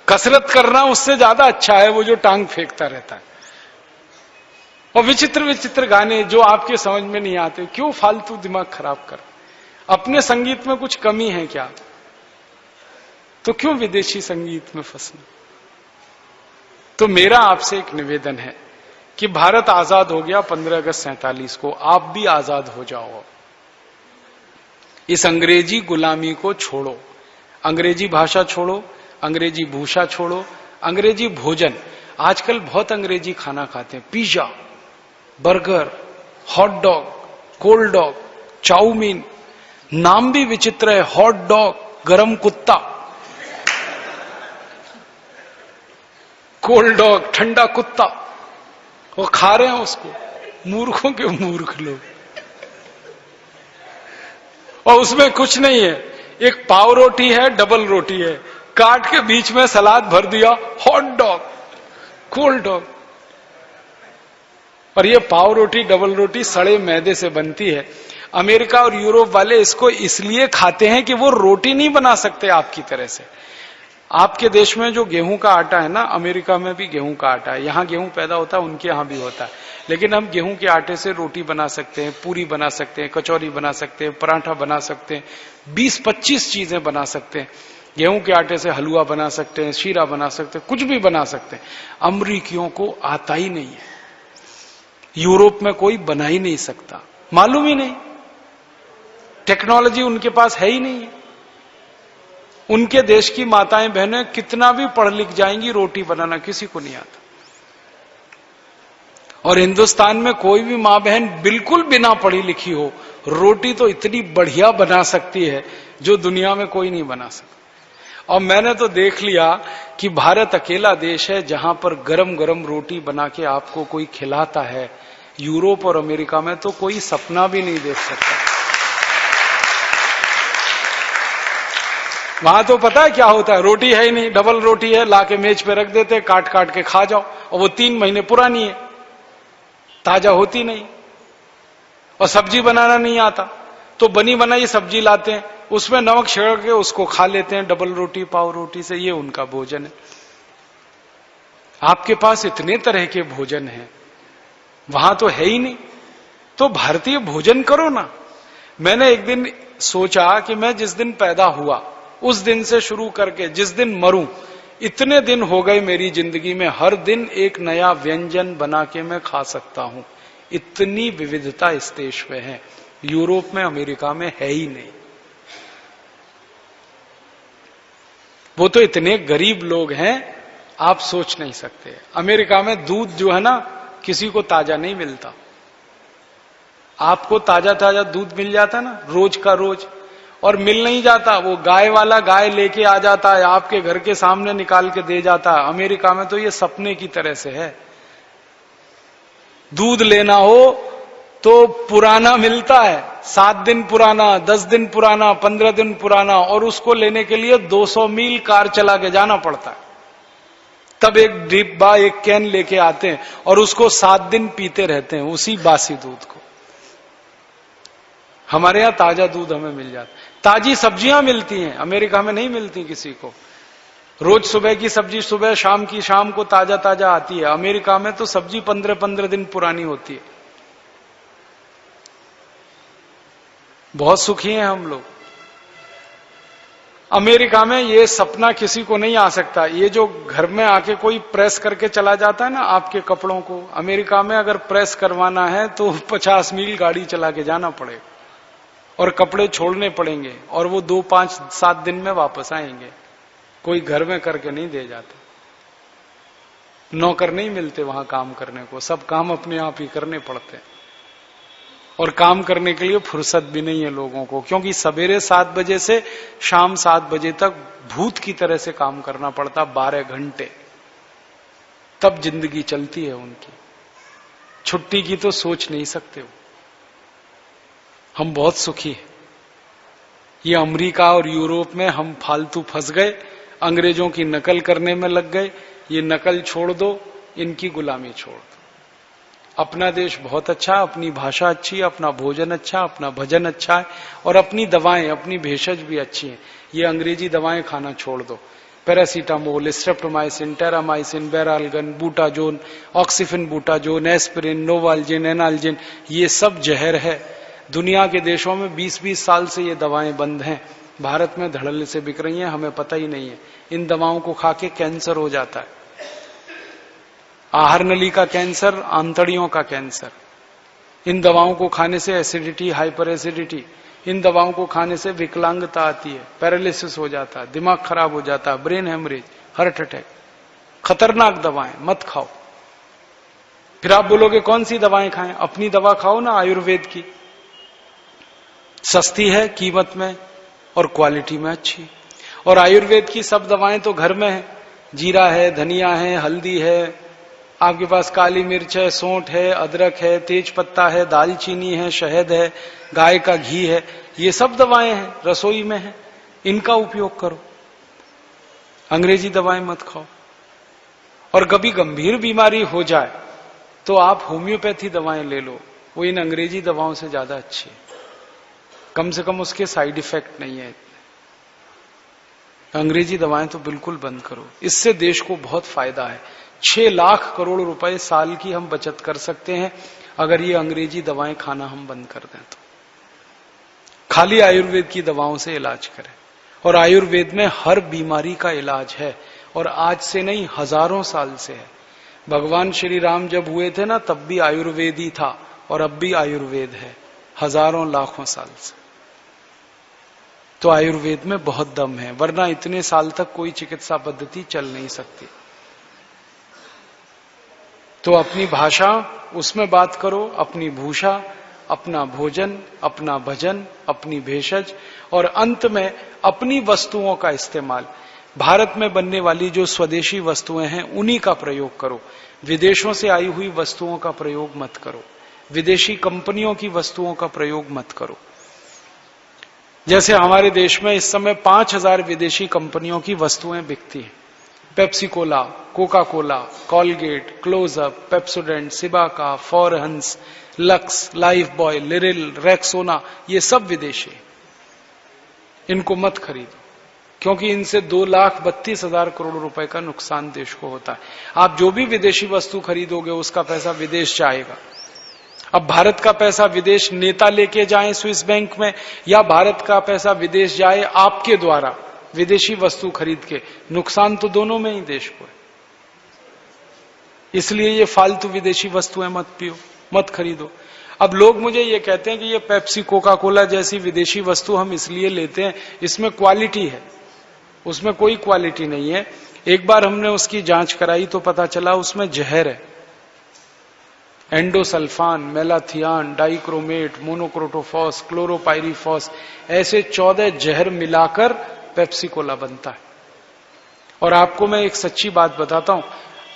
कसरत करना उससे ज्यादा अच्छा है वो जो टांग फेंकता रहता है। और विचित्र विचित्र गाने जो आपके समझ में नहीं आते, क्यों फालतू दिमाग खराब कर? अपने संगीत में कुछ कमी है क्या? तो क्यों विदेशी संगीत में फंसना? तो मेरा आपसे एक निवेदन है कि भारत आजाद हो गया 15 अगस्त 47 को, आप भी आजाद हो जाओ। इस अंग्रेजी गुलामी को छोड़ो, अंग्रेजी भाषा छोड़ो, अंग्रेजी भूषा छोड़ो, अंग्रेजी भोजन। आजकल बहुत अंग्रेजी खाना खाते हैं, pizza, burger, hot dog, cold dog, chowmein, नाम भी विचित्र है, हॉट डॉग, गरम कुत्ता, कोल्ड डॉग, ठंडा कुत्ता, वो खा रहे हैं उसको, मूर्खों के मूर्ख लोग। और उसमें कुछ नहीं है, एक पाव रोटी है, डबल रोटी है, काट के बीच में सलाद भर दिया, हॉट डॉग, कोल्ड डॉग। और ये पाव रोटी डबल रोटी सड़े मैदे से बनती है। अमेरिका और यूरोप वाले इसको इसलिए खाते हैं कि वो रोटी नहीं बना सकते आपकी तरह से। आपके देश में जो गेहूं का आटा है ना, अमेरिका में भी गेहूं का आटा है, यहां गेहूं पैदा होता है, उनके यहां भी होता है, लेकिन हम गेहूं के आटे से रोटी बना सकते हैं, पूरी बना सकते हैं, कचौरी बना सकते हैं, पराठा बना सकते हैं, 20-25 चीजें बना सकते हैं। गेहूं के आटे से हलवा बना सकते हैं, शीरा बना सकते हैं, कुछ भी बना सकते हैं। अमरीकियों को आता ही नहीं है, यूरोप में कोई बना ही नहीं सकता, मालूम ही नहीं, टेक्नोलॉजी उनके पास है ही नहीं है। उनके देश की माताएं बहनें कितना भी पढ़ लिख जाएंगी, रोटी बनाना किसी को नहीं आता। और हिंदुस्तान में कोई भी मां बहन बिल्कुल बिना पढ़ी लिखी हो, रोटी तो इतनी बढ़िया बना सकती है जो दुनिया में कोई नहीं बना सकता। और मैंने तो देख लिया कि भारत अकेला देश है जहां पर गरम गरम रोटी बना के आपको कोई खिलाता है। यूरोप और अमेरिका में तो कोई सपना भी नहीं देख सकता। वहां तो पता है क्या होता है, रोटी है ही नहीं, डबल रोटी है, लाके मेज पे रख देते, काट काट के खा जाओ, और वो 3 महीने पुरानी है, ताजा होती नहीं। और सब्जी बनाना नहीं आता तो बनी बनाई सब्जी लाते हैं, उसमें नमक छिड़क के उसको खा लेते हैं, डबल रोटी पाव रोटी से, ये उनका भोजन है। आपके पास इतने तरह के भोजन हैं, वहां तो है ही नहीं, तो भारतीय भोजन करो ना। मैंने एक दिन सोचा कि मैं जिस दिन पैदा हुआ उस दिन से शुरू करके जिस दिन मरूं, इतने दिन हो गए मेरी जिंदगी में, हर दिन एक नया व्यंजन बना के मैं खा सकता हूं। इतनी विविधता इस देश में है, यूरोप में अमेरिका में है ही नहीं। वो तो इतने गरीब लोग हैं, आप सोच नहीं सकते। अमेरिका में दूध जो है ना, किसी को ताजा नहीं मिलता। आपको ताजा ताजा दूध मिल जाता ना, रोज का रोज, और मिल नहीं जाता, वो गाय वाला गाय लेके आ जाता है, आपके घर के सामने निकाल के दे जाता है। अमेरिका में तो ये सपने की तरह से है। दूध लेना हो तो पुराना मिलता है, 7 दिन पुराना, 10 दिन पुराना, 15 दिन पुराना, और उसको लेने के लिए 200 मील कार चला के जाना पड़ता है। तब एक डिब्बा एक कैन लेके आते हैं और उसको 7 दिन पीते रहते हैं, उसी बासी दूध को। हमारे यहां ताजा दूध हमें मिल जाता है, ताजी सब्जियां मिलती हैं, अमेरिका में नहीं मिलती किसी को। रोज सुबह की सब्जी सुबह, शाम की शाम को ताजा ताजा आती है। अमेरिका में तो सब्जी 15-15 दिन पुरानी होती है। बहुत सुखी हैं हम लोग। अमेरिका में ये सपना किसी को नहीं आ सकता। ये जो घर में आके कोई प्रेस करके चला जाता है ना आपके कपड़ों को, अमेरिका में अगर प्रेस करवाना है तो 50 मील गाड़ी चला के जाना पड़ेगा, और कपड़े छोड़ने पड़ेंगे, और वो 2-5-7 दिन में वापस आएंगे। कोई घर में करके नहीं दे जाता, नौकर नहीं मिलते वहां काम करने को, सब काम अपने आप ही करने पड़ते हैं। और काम करने के लिए फुर्सत भी नहीं है लोगों को, क्योंकि सवेरे 7 बजे से शाम 7 बजे तक भूत की तरह से काम करना पड़ता, 12 घंटे, तब जिंदगी चलती है उनकी। छुट्टी की तो सोच नहीं सकते हो। हम बहुत सुखी हैं। ये अमेरिका और यूरोप में हम फालतू फंस गए, अंग्रेजों की नकल करने में लग गए। ये नकल छोड़ दो, इनकी गुलामी छोड़ दो। अपना देश बहुत अच्छा, अपनी भाषा अच्छी, अपना भोजन अच्छा, अपना भजन अच्छा है, और अपनी दवाएं, अपनी भेषज भी अच्छी है। ये अंग्रेजी दवाएं खाना छोड़ दो। Paracetamol, streptomycin, terramycin, baralgan, butazone, oxyphenbutazone, aspirin, novalgin, analgin, ये सब जहर है। दुनिया के देशों में 20-20 साल से ये दवाएं बंद हैं। भारत में धड़ल्ले से बिक रही हैं, हमें पता ही नहीं है। इन दवाओं को खा के कैंसर हो जाता है, आहार नली का कैंसर, आंतड़ियों का कैंसर। इन दवाओं को खाने से एसिडिटी, हाइपर एसिडिटी, इन दवाओं को खाने से विकलांगता आती है, पैरालिसिस हो जाता है, दिमाग खराब हो जाता है, ब्रेन हेमरेज, हार्ट अटैक। खतरनाक दवाएं मत खाओ। फिर आप बोलोगे कौन सी दवाएं खाएं? अपनी दवा खाओ ना, आयुर्वेद की। सस्ती है कीमत में और क्वालिटी में अच्छी। और आयुर्वेद की सब दवाएं तो घर में है, जीरा है, धनिया है, हल्दी है, आपके पास काली मिर्च है, सौंठ है, अदरक है, तेज पत्ता है, दालचीनी है, शहद है, गाय का घी है, ये सब दवाएं हैं, रसोई में है, इनका उपयोग करो। अंग्रेजी दवाएं मत खाओ। और कभी गंभीर बीमारी हो जाए तो आप होम्योपैथी दवाएं ले लो, वो इन अंग्रेजी दवाओं से ज्यादा अच्छी है, कम से कम उसके साइड इफेक्ट नहीं है। अंग्रेजी दवाएं तो बिल्कुल बंद करो, इससे देश को बहुत फायदा है। 6 लाख करोड़ रुपए साल की हम बचत कर सकते हैं अगर ये अंग्रेजी दवाएं खाना हम बंद कर दें तो। खाली आयुर्वेद की दवाओं से इलाज करें। और आयुर्वेद में हर बीमारी का इलाज है, और आज से नहीं, हजारों साल से है। भगवान श्री राम जब हुए थे ना, तब भी आयुर्वेद ही था, और अब भी आयुर्वेद है, हजारों लाखों साल से। तो आयुर्वेद में बहुत दम है, वरना इतने साल तक कोई चिकित्सा पद्धति चल नहीं सकती। तो अपनी भाषा, उसमें बात करो, अपनी भूषा, अपना भोजन, अपना भजन, अपनी भेषज, और अंत में अपनी वस्तुओं का इस्तेमाल। भारत में बनने वाली जो स्वदेशी वस्तुएं हैं उन्हीं का प्रयोग करो, विदेशों से आई हुई वस्तुओं का प्रयोग मत करो, विदेशी कंपनियों की वस्तुओं का प्रयोग मत करो। जैसे हमारे देश में इस समय 5000 विदेशी कंपनियों की वस्तुएं बिकती हैं। Pepsi cola, Coca Cola, Colgate, Closeup, Pepsodent, Cibaca, Forhans, Lux, Lifebuoy, Liril, Rexona, ये सब विदेशी। इनको मत खरीदो, क्योंकि इनसे 2,32,000 करोड़ रुपए का नुकसान देश को होता है। आप जो भी विदेशी वस्तु खरीदोगे उसका पैसा विदेश जाएगा। अब भारत का पैसा विदेश नेता लेके जाए स्विस बैंक में, या भारत का पैसा विदेश जाए आपके द्वारा विदेशी वस्तु खरीद के, नुकसान तो दोनों में ही देश को है। इसलिए ये फालतू विदेशी वस्तुएं मत पियो, मत खरीदो। अब लोग मुझे ये कहते हैं कि ये पेप्सी, कोका कोला जैसी विदेशी वस्तु हम इसलिए लेते हैं, इसमें क्वालिटी है। उसमें कोई क्वालिटी नहीं है। एक बार हमने उसकी जांच कराई तो पता चला उसमें जहर है। Endosulfan, malathion, dichromate, monocrotophos, chlorpyrifos, ऐसे 14 जहर मिलाकर पेप्सी कोला बनता है। और आपको मैं एक सच्ची बात बताता हूं,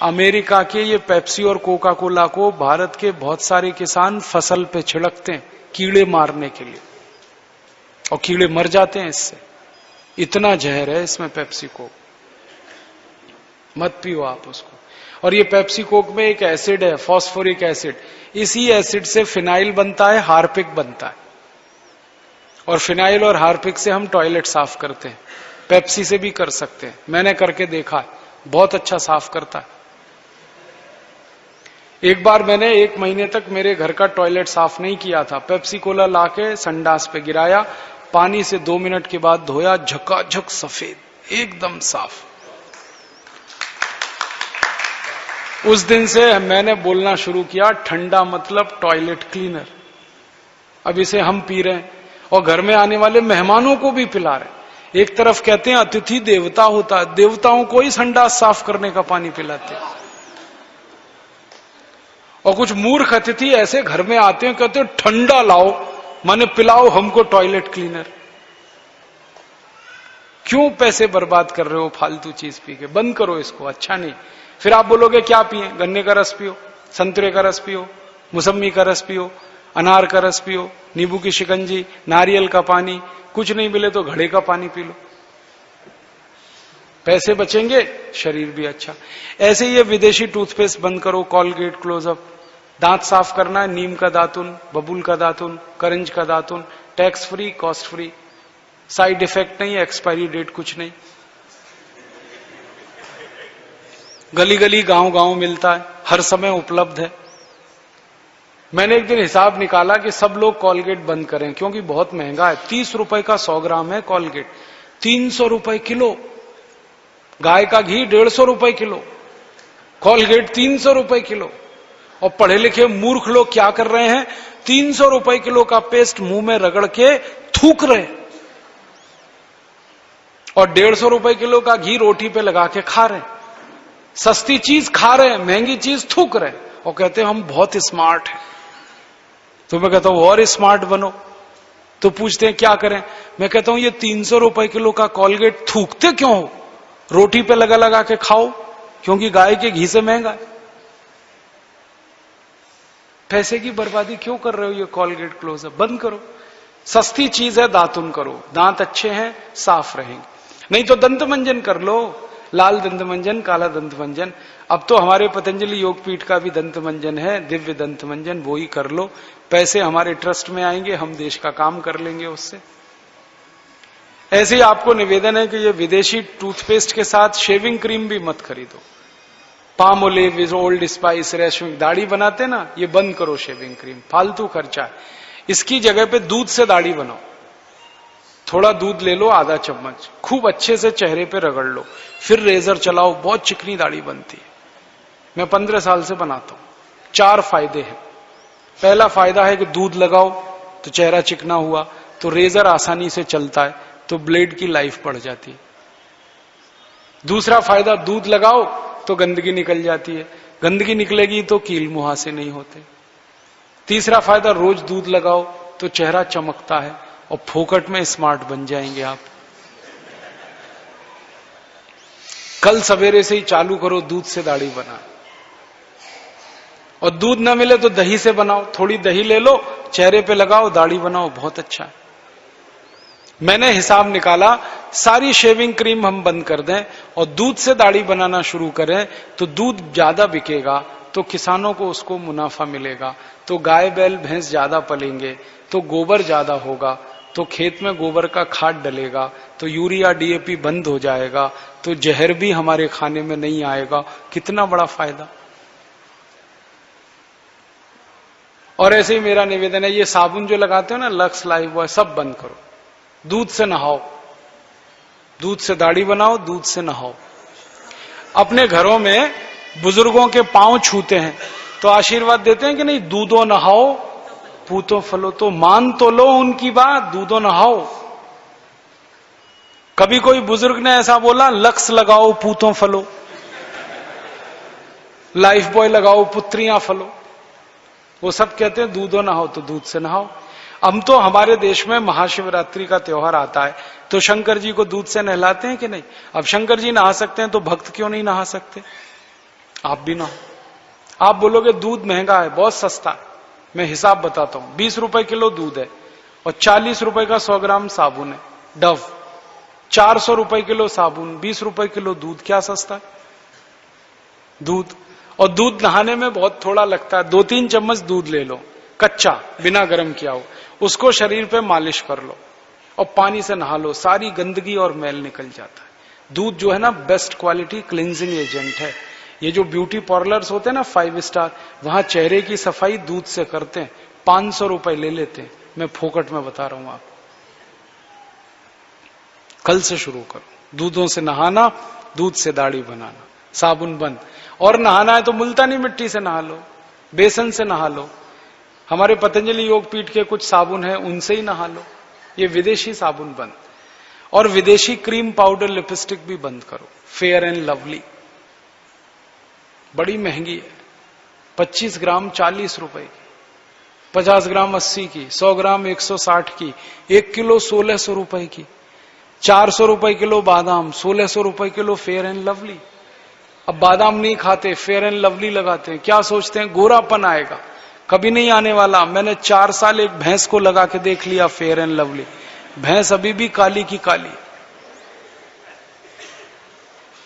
अमेरिका के ये पेप्सी और कोका कोला को भारत के बहुत सारे किसान फसल पे छिड़कते हैं कीड़े मारने के लिए, और कीड़े मर जाते हैं इससे। इतना जहर है इसमें पेप्सी कोक, मत पियो आप उसको। और ये पेप्सी कोक में एक एसिड है, फास्फोरिक एसिड, इसी एसिड से फिनाइल बनता है, हार्पिक बनता है, और फिनाइल और हार्पिक से हम टॉयलेट साफ करते हैं। पेप्सी से भी कर सकते हैं, मैंने करके देखा है, बहुत अच्छा साफ करता है। एक बार मैंने 1 महीने तक मेरे घर का टॉयलेट साफ नहीं किया था, पेप्सी कोला लाके संडास पे गिराया, पानी से 2 मिनट के बाद धोया, झकाझक सफेद, एकदम साफ। उस दिन से मैंने बोलना शुरू किया, ठंडा मतलब टॉयलेट क्लीनर। अब इसे हम पी रहे हैं और घर में आने वाले मेहमानों को भी पिला रहे हैं। एक तरफ कहते हैं अतिथि देवता होता है, देवताओं को ही संडास साफ करने का पानी पिलाते हैं। और कुछ मूर्ख अतिथि ऐसे घर में आते हैं, कहते हैं ठंडा लाओ, माने पिलाओ हमको टॉयलेट क्लीनर। क्यों पैसे बर्बाद कर रहे हो फालतू चीज पी के? बंद करो इसको, अच्छा नहीं। फिर आप बोलोगे क्या पिए? गन्ने का रस पियो, संतरे का रस पियो, मौसम्मी का रस पियो, अनार का रस पियो, नींबू की शिकंजी, नारियल का पानी, कुछ नहीं मिले तो घड़े का पानी पी लो। पैसे बचेंगे, शरीर भी अच्छा। ऐसे ये विदेशी टूथपेस्ट बंद करो, कॉलगेट, क्लोजअप। दांत साफ करना है, नीम का दातुन, बबूल का दातुन, करंज का दातुन, tax free, cost free, side effect नहीं, एक्सपायरी डेट कुछ नहीं। गली गली गांव गांव मिलता है, हर समय उपलब्ध है। मैंने एक दिन हिसाब निकाला कि सब लोग कॉलगेट बंद करें, क्योंकि बहुत महंगा है। 30 रुपए का 100 ग्राम है कॉलगेट, 300 रुपए किलो। गाय का घी 150 रुपए किलो, कॉलगेट 300 रुपए किलो। और पढ़े लिखे मूर्ख लोग क्या कर रहे हैं? 300 रुपए किलो का पेस्ट मुंह में रगड़ के थूक रहे हैं, और 150 रुपए किलो का घी रोटी पे लगा के खा रहे हैं। सस्ती चीज खा रहे हैं, महंगी चीज थूक रहे हैं, और कहते हैं हम बहुत स्मार्ट हैं। तो मैं कहता हूं और स्मार्ट बनो, तो पूछते हैं क्या करें। मैं कहता हूं ये 300 रुपए किलो का कोलगेट थूकते क्यों हो, रोटी पे लगा लगा के खाओ, क्योंकि गाय के घी से महंगा है। पैसे की बर्बादी क्यों कर रहे हो, ये कोलगेट क्लोजअप बंद करो। सस्ती चीज है, दातुन करो, दांत अच्छे हैं साफ रहेंगे। नहीं तो दंत मंजन कर लो, लाल दंत मंजन, काला दंत मंजन। अब तो हमारे पतंजलि योगपीठ का भी दंत मंजन है, दिव्य दंत मंजन, वो ही कर लो। पैसे हमारे ट्रस्ट में आएंगे, हम देश का काम कर लेंगे उससे। ऐसे ही आपको निवेदन है कि ये विदेशी टूथपेस्ट के साथ शेविंग क्रीम भी मत खरीदो। पामोलिव, ओल्ड स्पाइस, रेशमिक, दाढ़ी बनाते ना, ये बंद करो शेविंग क्रीम, फालतू खर्चा है। इसकी जगह पे दूध से दाढ़ी बनाओ। थोड़ा दूध ले लो, आधा चम्मच, खूब अच्छे से चेहरे पे रगड़ लो, फिर रेजर चलाओ, बहुत चिकनी दाढ़ी बनती है। मैं 15 साल से बनाता हूं। 4 फायदे हैं। पहला फायदा है कि दूध लगाओ तो चेहरा चिकना हुआ, तो रेजर आसानी से चलता है, तो ब्लेड की लाइफ बढ़ जाती है। दूसरा फायदा, दूध लगाओ तो गंदगी निकल जाती है, गंदगी निकलेगी तो कील मुहासे नहीं होते। तीसरा फायदा, रोज दूध लगाओ तो चेहरा चमकता है और फोकट में स्मार्ट बन जाएंगे आप। कल सवेरे से ही चालू करो दूध से दाढ़ी बना। और दूध ना मिले तो दही से बनाओ, थोड़ी दही ले लो, चेहरे पे लगाओ, दाढ़ी बनाओ, बहुत अच्छा है। मैंने हिसाब निकाला, सारी शेविंग क्रीम हम बंद कर दें और दूध से दाढ़ी बनाना शुरू करें तो दूध ज्यादा बिकेगा, तो किसानों को उसको मुनाफा मिलेगा, तो गाय बैल भैंस ज्यादा पलेंगे, तो गोबर ज्यादा होगा, तो खेत में गोबर का खाद डलेगा, तो यूरिया डीएपी बंद हो जाएगा, तो जहर भी हमारे खाने में नहीं आएगा। कितना बड़ा फायदा। और ऐसे ही मेरा निवेदन है, ये साबुन जो लगाते हो ना, लक्स, लाइफ बॉय, सब बंद करो। दूध से नहाओ, दूध से दाढ़ी बनाओ, दूध से नहाओ। अपने घरों में बुजुर्गों के पांव छूते हैं तो आशीर्वाद देते हैं कि नहीं, दूधो नहाओ पूतो फलो। तो मान तो लो उनकी बात, दूधो नहाओ। कभी कोई बुजुर्ग ने ऐसा बोला, लक्स लगाओ पूतो फलो, लाइफ बॉय लगाओ पुत्रियां फलो। वो सब कहते हैं दूधो नहाओ, तो दूध से नहाओ। अब तो हमारे देश में महाशिवरात्रि का त्योहार आता है, तो शंकर जी को दूध से नहलाते हैं कि नहीं। अब शंकर जी नहा सकते हैं तो भक्त क्यों नहीं नहा सकते, आप भी नहाओ। आप बोलोगे दूध महंगा है, बहुत सस्ता है। मैं हिसाब बताता हूं, 20 रुपए किलो दूध है और 40 रुपए का 100 ग्राम साबुन है डव। 400 रुपए किलो साबुन, 20 रुपए किलो दूध, क्या सस्ता है दूध। और दूध नहाने में बहुत थोड़ा लगता है। 2-3 चम्मच दूध ले लो कच्चा, बिना गर्म किया हो, उसको शरीर पे मालिश कर लो और पानी से नहा लो, सारी गंदगी और मैल निकल जाता है। दूध जो है ना, बेस्ट क्वालिटी क्लींजिंग एजेंट है। ये जो ब्यूटी पार्लर्स होते हैं ना 5 स्टार, वहां चेहरे की सफाई दूध से करते हैं, 500 रुपए ले लेते हैं। मैं फोकट में बता रहा हूं आपको। कल से शुरू करो, दूधों से नहाना, दूध से दाढ़ी बनाना, साबुन बंद। और नहाना है तो मुल्तानी मिट्टी से नहा लो, बेसन से नहा लो। हमारे पतंजलि योगपीठ के कुछ साबुन है, उनसे ही नहा लो। ये विदेशी साबुन बंद। और विदेशी क्रीम, पाउडर, लिपस्टिक भी बंद करो। फेयर एंड लवली बड़ी महंगी है, 25 ग्राम 40 रुपए की, 50 ग्राम 80 की, 100 ग्राम 160 की, 1 किलो 1600 रुपए की, 400 रुपए किलो बादाम, 1600 रुपए किलो फेयर एंड लवली। अब बादाम नहीं खाते, फेयर एंड लवली लगाते हैं, क्या सोचते हैं गोरापन आएगा। कभी नहीं आने वाला। मैंने 4 साल एक भैंस को लगा के देख लिया फेयर एंड लवली, भैंस अभी भी काली की काली।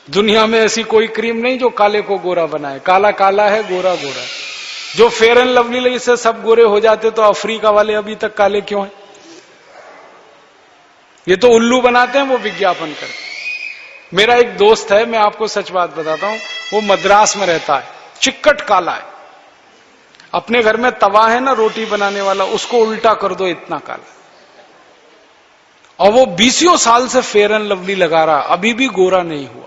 दुनिया में ऐसी कोई क्रीम नहीं जो काले को गोरा बनाए। काला काला है, गोरा गोरा है। जो फेयर एंड लवली लगी से सब गोरे हो जाते, तो अफ्रीका वाले अभी तक काले क्यों हैं? ये तो उल्लू बनाते हैं वो विज्ञापन करके। मेरा एक दोस्त है, मैं आपको सच बात बताता हूं, वो मद्रास में रहता है, चिक्कट काला है। अपने घर में तवा है ना रोटी बनाने वाला, उसको उल्टा कर दो, इतना काला। और वो 20 साल से फेयर एंड लवली लगा रहा, अभी भी गोरा नहीं हुआ।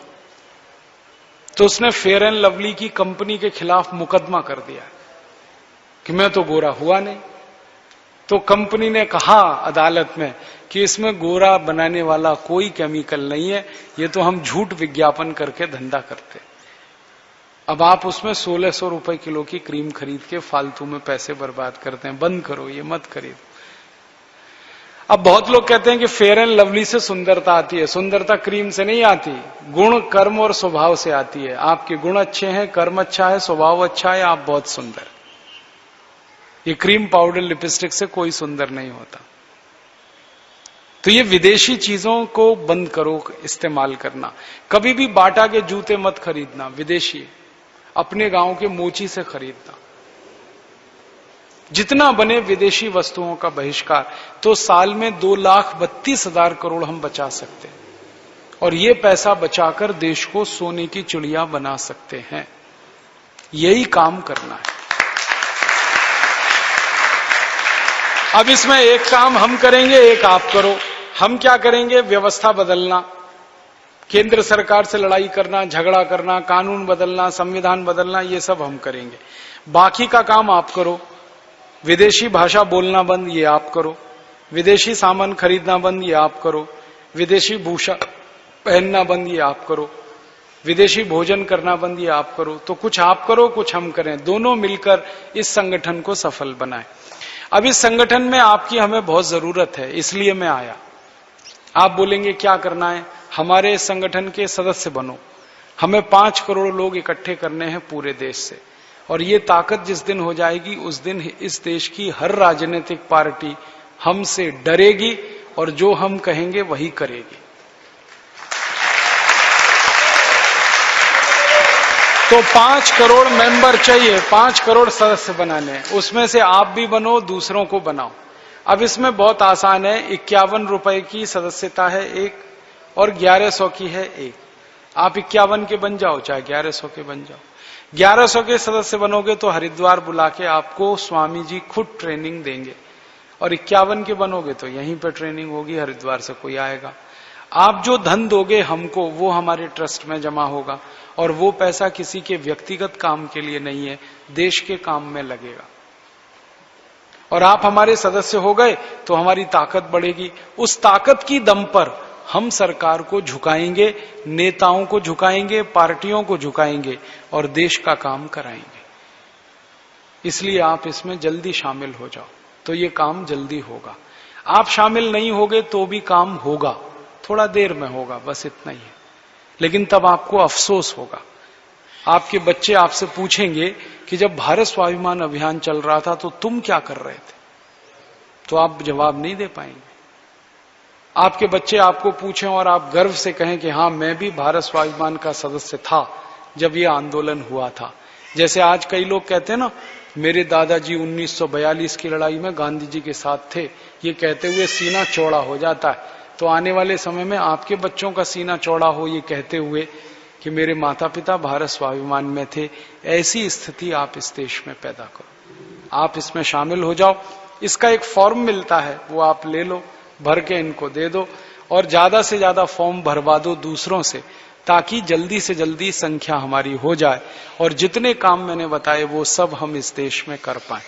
तो उसने फेयर एंड लवली की कंपनी के खिलाफ मुकदमा कर दिया कि मैं तो गोरा हुआ नहीं। तो कंपनी ने कहा अदालत में कि इसमें गोरा बनाने वाला कोई केमिकल नहीं है, ये तो हम झूठ विज्ञापन करके धंधा करते। अब आप उसमें 1600 रुपए किलो की क्रीम खरीद के फालतू में पैसे बर्बाद करते हैं। बंद करो, ये मत खरीदो। अब बहुत लोग कहते हैं कि फेयर एंड लवली से सुंदरता आती है। सुंदरता क्रीम से नहीं आती, गुण, कर्म और स्वभाव से आती है। आपके गुण अच्छे हैं, कर्म अच्छा है, स्वभाव अच्छा है, आप बहुत सुंदर। ये क्रीम, पाउडर, लिपस्टिक से कोई सुंदर नहीं होता। तो ये विदेशी चीजों को बंद करो इस्तेमाल करना। कभी भी बाटा के जूते मत खरीदना विदेशी, अपने गांव के मोची से खरीदना। जितना बने विदेशी वस्तुओं का बहिष्कार, तो साल में 2,32,000 करोड़ हम बचा सकते हैं और ये पैसा बचाकर देश को सोने की चिड़िया बना सकते हैं। यही काम करना है। अब इसमें एक काम हम करेंगे, एक आप करो। हम क्या करेंगे? व्यवस्था बदलना, केंद्र सरकार से लड़ाई करना, झगड़ा करना, कानून बदलना, संविधान बदलना, ये सब हम करेंगे। बाकी का काम आप करो। विदेशी भाषा बोलना बंद, ये आप करो। विदेशी सामान खरीदना बंद, ये आप करो। विदेशी भूषा पहनना बंद, ये आप करो। विदेशी भोजन करना बंद, ये आप करो। तो कुछ आप करो, कुछ हम करें, दोनों मिलकर इस संगठन को सफल बनाएं। अब इस संगठन में आपकी हमें बहुत जरूरत है, इसलिए मैं आया। आप बोलेंगे क्या करना है? हमारे संगठन के सदस्य बनो। हमें 5 करोड़ लोग इकट्ठे करने हैं पूरे देश से, और ये ताकत जिस दिन हो जाएगी उस दिन इस देश की हर राजनीतिक पार्टी हमसे डरेगी और जो हम कहेंगे वही करेगी। तो 5 करोड़ मेंबर चाहिए, 5 करोड़ सदस्य बनाने हैं। उसमें से आप भी बनो, दूसरों को बनाओ। अब इसमें बहुत आसान है। 51 रुपए की सदस्यता है एक, और 1100 की है एक। आप 51 के बन जाओ, चाहे 1100 के बन जाओ। 1100 के सदस्य बनोगे तो हरिद्वार बुला के आपको स्वामी जी खुद ट्रेनिंग देंगे, और 51 के बनोगे तो यहीं पर ट्रेनिंग होगी, हरिद्वार से कोई आएगा। आप जो धन दोगे हमको, वो हमारे ट्रस्ट में जमा होगा, और वो पैसा किसी के व्यक्तिगत काम के लिए नहीं है, देश के काम में लगेगा। और आप हमारे सदस्य हो गए तो हमारी ताकत बढ़ेगी। उस ताकत की दम पर हम सरकार को झुकाएंगे, नेताओं को झुकाएंगे, पार्टियों को झुकाएंगे और देश का काम कराएंगे। इसलिए आप इसमें जल्दी शामिल हो जाओ, तो ये काम जल्दी होगा। आप शामिल नहीं होगे तो भी काम होगा, थोड़ा देर में होगा, बस इतना ही है। लेकिन तब आपको अफसोस होगा। आपके बच्चे आपसे पूछेंगे कि जब भारत स्वाभिमान अभियान चल रहा था तो तुम क्या कर रहे थे, तो आप जवाब नहीं दे पाएंगे। आपके बच्चे आपको पूछें और आप गर्व से कहें कि हाँ, मैं भी भारत स्वाभिमान का सदस्य था जब ये आंदोलन हुआ था। जैसे आज कई लोग कहते हैं ना, मेरे दादाजी 1942 की लड़ाई में गांधी जी के साथ थे, ये कहते हुए सीना चौड़ा हो जाता है। तो आने वाले समय में आपके बच्चों का सीना चौड़ा हो ये कहते हुए कि मेरे माता पिता भारत स्वाभिमान में थे। ऐसी स्थिति आप इस देश में पैदा करो, आप इसमें शामिल हो जाओ। इसका एक फॉर्म मिलता है, वो आप ले लो, भर के इनको दे दो, और ज्यादा से ज्यादा फॉर्म भरवा दो दूसरों से, ताकि जल्दी से जल्दी संख्या हमारी हो जाए और जितने काम मैंने बताए वो सब हम इस देश में कर पाए।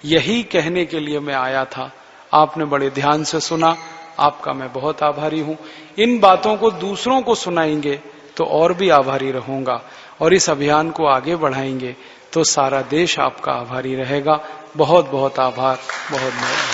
यही कहने के लिए मैं आया था। आपने बड़े ध्यान से सुना, आपका मैं बहुत आभारी हूं। इन बातों को दूसरों को सुनाएंगे तो और भी आभारी रहूंगा, और इस अभियान को आगे बढ़ाएंगे तो सारा देश आपका आभारी रहेगा। बहुत बहुत आभार, बहुत बहुत।